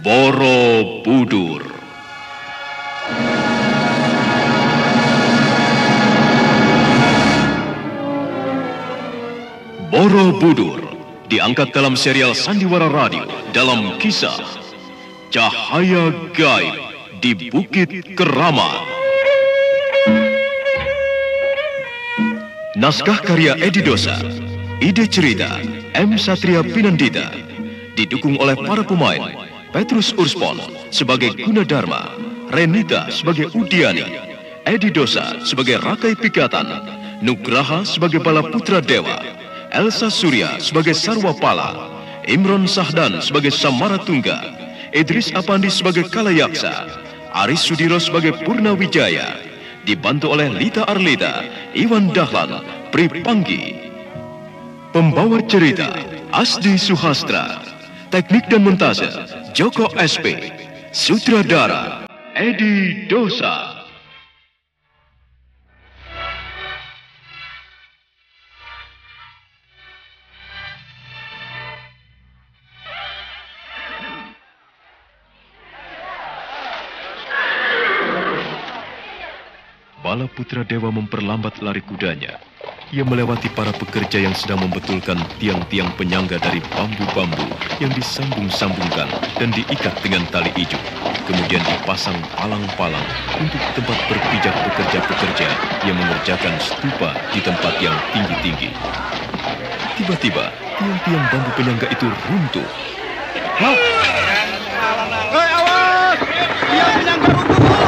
Borobudur. Borobudur diangkat dalam serial Sandiwara Radio dalam kisah Cahaya Gaib di Bukit Keramat. Naskah karya Edi Dosa, ide cerita M. Satria Pinandita, didukung oleh para pemain Petrus Urspon sebagai Gunadarma, Renita sebagai Udiani, Edi Dosa sebagai Rakai Pikatan, Nugraha sebagai Balaputra Dewa, Elsa Surya sebagai Sarwapala, Imron Sahdan sebagai Samaratungga, Idris Apandi sebagai Kalayaksa, Aris Sudiro sebagai Purnawijaya, dibantu oleh Lita Arlita, Iwan Dahlan, Pri Panggi. Pembawa cerita Asdi Suhastra, teknik dan montase Joko SP, sutradara Edi Dosa. Balaputra Dewa memperlambat lari kudanya. Ia melewati para pekerja yang sedang membetulkan tiang-tiang penyangga dari bambu-bambu yang disambung-sambungkan dan diikat dengan tali ijuk. Kemudian dipasang palang-palang untuk tempat berpijak pekerja-pekerja yang mengerjakan stupa di tempat yang tinggi-tinggi. Tiba-tiba, tiang-tiang bambu penyangga itu runtuh. Hei, awas! Tiang penyangga runtuh!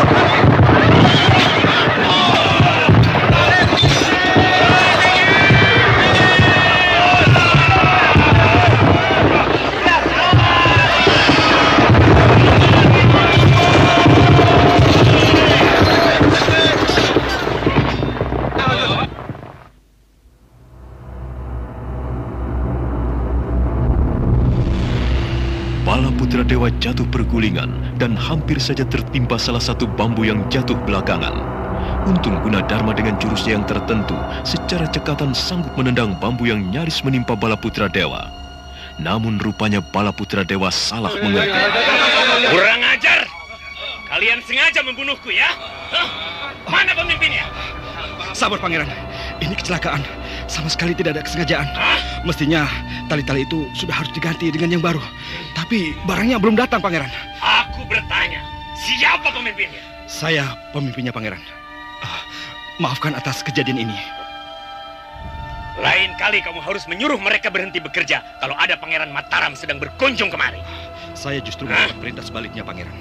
Balaputra Dewa jatuh bergulingan dan hampir saja tertimpa salah satu bambu yang jatuh belakangan. Untung Gunadarma dengan jurusnya yang tertentu secara cekatan sanggup menendang bambu yang nyaris menimpa Balaputra Dewa. Namun rupanya Balaputra Dewa salah mengerti. Kurang ajar! Kalian sengaja membunuhku ya? Hah? Mana pemimpinnya? Sabar Pangeran, ini kecelakaan. Sama sekali tidak ada kesengajaan. Mestinya tali-tali itu sudah harus diganti dengan yang baru. Tapi barangnya belum datang, Pangeran. Aku bertanya, siapa pemimpinnya? Saya pemimpinnya, Pangeran. Maafkan atas kejadian ini. Lain kali kamu harus menyuruh mereka berhenti bekerja kalau ada Pangeran Mataram sedang berkunjung kemari. Saya justru mendapat perintah sebaliknya, Pangeran.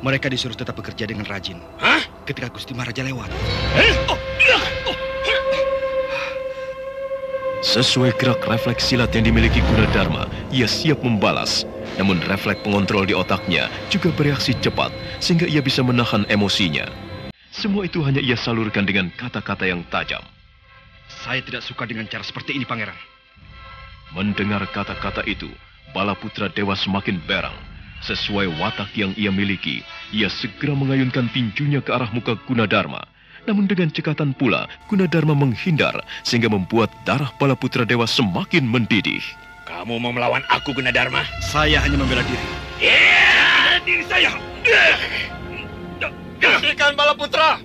Mereka disuruh tetap bekerja dengan rajin. Ketika Gusti Maharaja lewat. Sesuai gerak refleks silat yang dimiliki Gunadarma, ia siap membalas. Namun refleks pengontrol di otaknya juga bereaksi cepat, sehingga ia bisa menahan emosinya. Semua itu hanya ia salurkan dengan kata-kata yang tajam. Saya tidak suka dengan cara seperti ini, Pangeran. Mendengar kata-kata itu, Balaputra Dewa semakin berang. Sesuai watak yang ia miliki, ia segera mengayunkan tinjunya ke arah muka Gunadarma. Namun dengan cekatan pula, Gunadarma menghindar sehingga membuat darah Balaputra Dewa semakin mendidih. Kamu mau melawan aku, Gunadarma? Saya hanya membela diri. Diri saya! Hentikan Balaputra!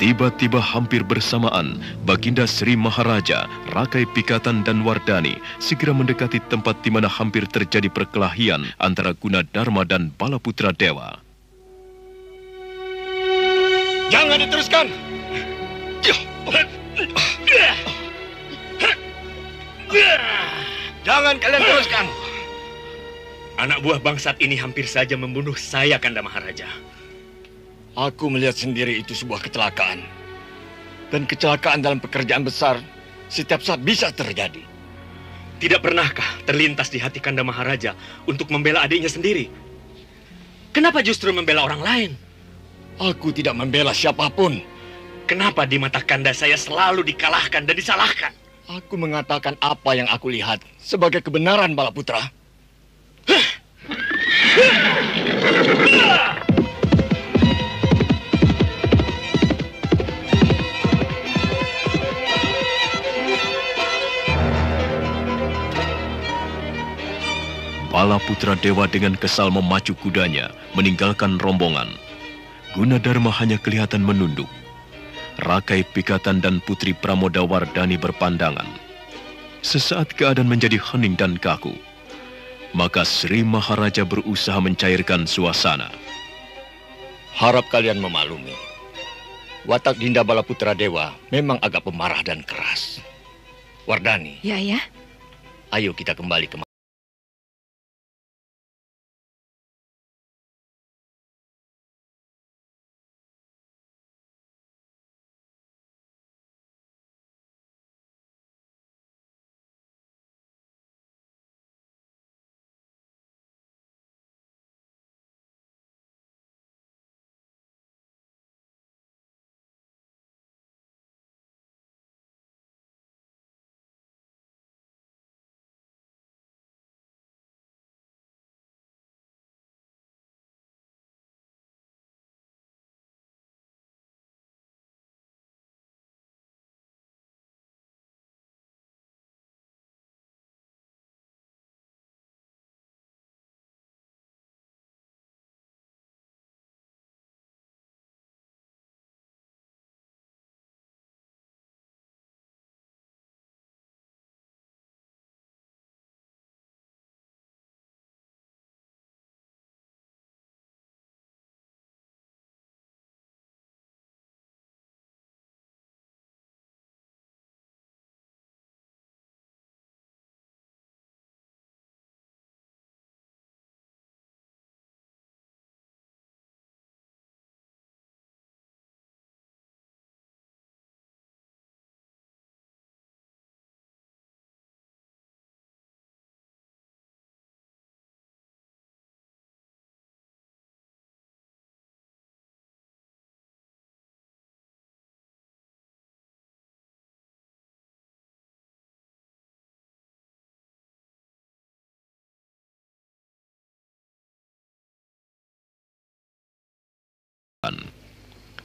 Tiba-tiba hampir bersamaan, Baginda Sri Maharaja, Rakai Pikatan dan Wardani segera mendekati tempat di mana hampir terjadi perkelahian antara Gunadarma dan Balaputra Dewa. Jangan diteruskan! Jangan kalian teruskan! Anak buah bangsat ini hampir saja membunuh saya, Kanda Maharaja. Aku melihat sendiri itu sebuah kecelakaan. Dan kecelakaan dalam pekerjaan besar setiap saat bisa terjadi. Tidak pernahkah terlintas di hati Kanda Maharaja untuk membela adiknya sendiri? Kenapa justru membela orang lain? Aku tidak membela siapapun. Kenapa di mata Kanda saya selalu dikalahkan dan disalahkan? Aku mengatakan apa yang aku lihat sebagai kebenaran, Balaputra. Bala putra dewa dengan kesal memacu kudanya, meninggalkan rombongan. Gunadarma hanya kelihatan menunduk. Rakai Pikatan dan Putri Pramodawardhani berpandangan. Sesaat keadaan menjadi hening dan kaku. Maka Sri Maharaja berusaha mencairkan suasana. Harap kalian memaklumi. Watak Dinda Bala Putra Dewa memang agak pemarah dan keras. Wardhani, Ya, ya. ayo kita kembali ke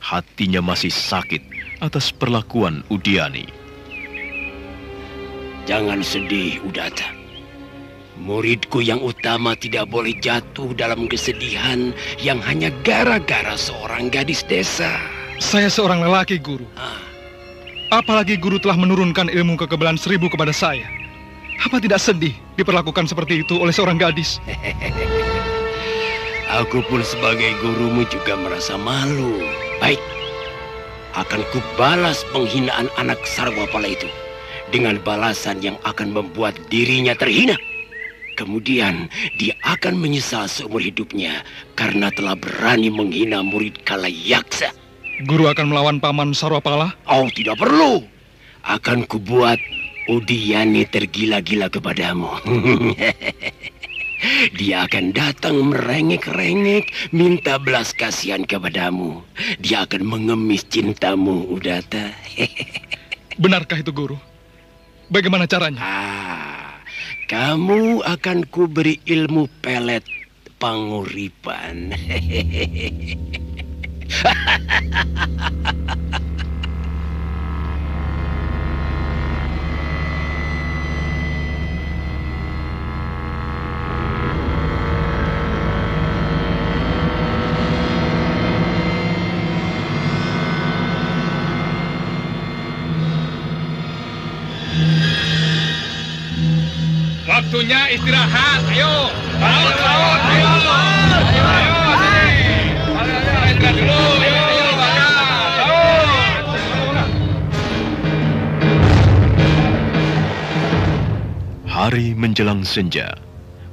Hatinya masih sakit atas perlakuan Udiani. Jangan sedih, Udata. Muridku yang utama tidak boleh jatuh dalam kesedihan yang hanya gara-gara seorang gadis desa. Saya seorang lelaki, Guru. Apalagi Guru telah menurunkan ilmu kekebalan 1000 kepada saya. Apa tidak sedih diperlakukan seperti itu oleh seorang gadis? Aku pun sebagai gurumu juga merasa malu. Baik, akan kubalas penghinaan anak Sarwapala itu dengan balasan yang akan membuat dirinya terhina. Kemudian dia akan menyesal seumur hidupnya karena telah berani menghina murid Kalayaksa. Guru akan melawan Paman Sarwapala? Oh, tidak perlu. Akan kubuat Udiani tergila-gila kepadamu. Dia akan datang merengek-rengek, minta belas kasihan kepadamu. Dia akan mengemis cintamu, Udata. Benarkah itu, Guru? Bagaimana caranya? Kamu akan kuberi ilmu pelet panguripan. Waktunya istirahat, ayo. Laut, ayo. Istirahat dulu, ayo, Hari menjelang senja.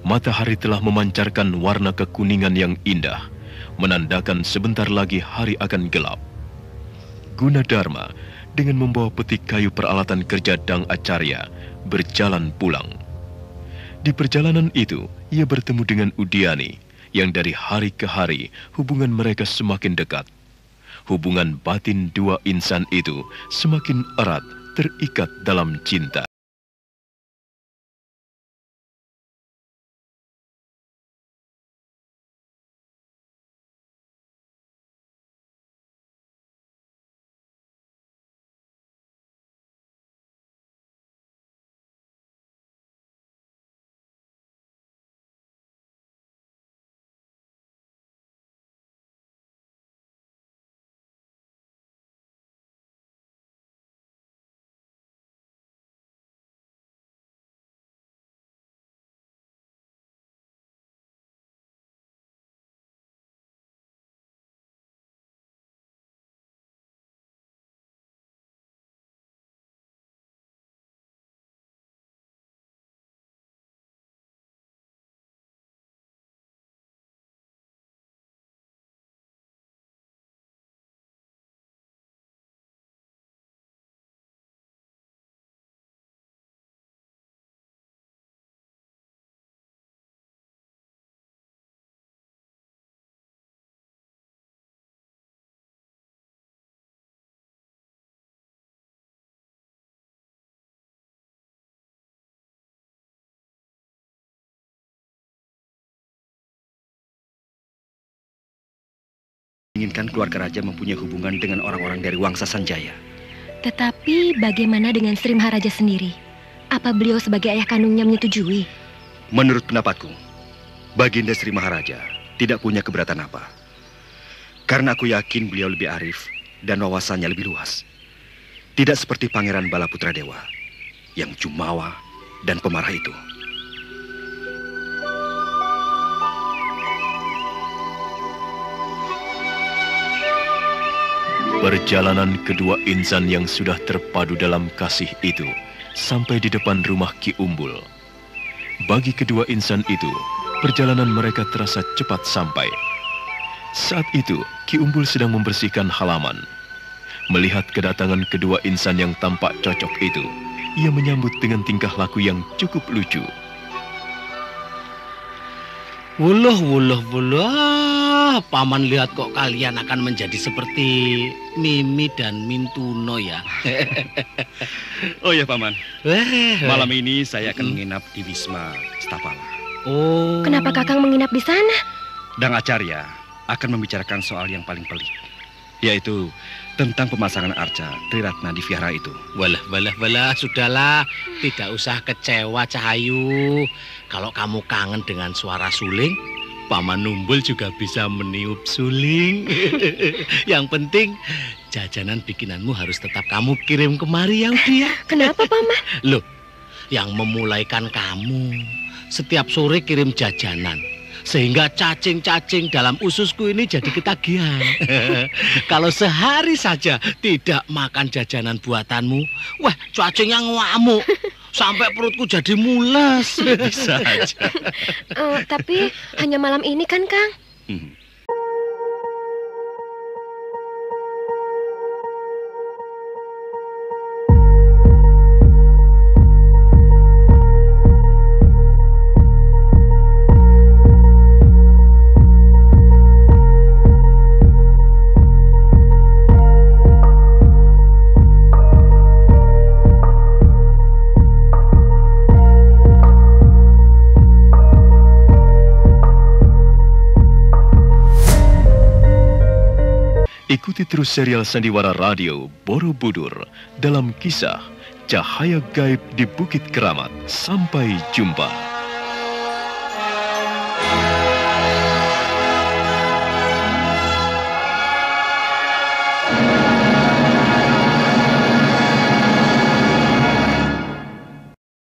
Matahari telah memancarkan warna kekuningan yang indah, menandakan sebentar lagi hari akan gelap. Gunadarma dengan membawa peti kayu peralatan kerja Dang Acarya berjalan pulang. Di perjalanan itu, ia bertemu dengan Udiani, yang dari hari ke hari hubungan mereka semakin dekat. Hubungan batin dua insan itu semakin erat terikat dalam cinta. menginginkan keluarga raja mempunyai hubungan dengan orang-orang dari Wangsa Sanjaya. Tetapi bagaimana dengan Sri Maharaja sendiri? Apa beliau sebagai ayah kandungnya menyetujui? Menurut pendapatku, Baginda Sri Maharaja tidak punya keberatan apa. Karena aku yakin beliau lebih arif dan wawasannya lebih luas. Tidak seperti Pangeran Balaputra Dewa yang jumawa dan pemarah itu. Perjalanan kedua insan yang sudah terpadu dalam kasih itu sampai di depan rumah Ki Umbul. Bagi kedua insan itu, perjalanan mereka terasa cepat sampai. Saat itu, Ki Umbul sedang membersihkan halaman. Melihat kedatangan kedua insan yang tampak cocok itu, ia menyambut dengan tingkah laku yang cukup lucu. Wuluh, Paman lihat kok kalian akan menjadi seperti Mimi dan Mintuno ya. Oh ya Paman, malam ini saya akan menginap di Wisma Stapala. Oh. Kenapa Kakang menginap di sana? Dang Acarya akan membicarakan soal yang paling pelik, yaitu tentang pemasangan arca Triratna di vihara itu. Walah, sudahlah. Tidak usah kecewa, Cahayu. Kalau kamu kangen dengan suara suling, Paman Umbul juga bisa meniup suling. Yang penting, jajanan bikinanmu harus tetap kamu kirim kemari ya, Udia. Kenapa, Paman? Loh, yang memulaikan kamu. Setiap sore kirim jajanan. Sehingga cacing-cacing dalam ususku ini jadi ketagihan. Kalau sehari saja tidak makan jajanan buatanmu, wah cacingnya ngamuk. Sampai perutku jadi mules. Bisa aja. Tapi hanya malam ini kan, Kang? Ikuti terus serial Sandiwara Radio Borobudur dalam kisah Cahaya Gaib di Bukit Keramat. Sampai jumpa.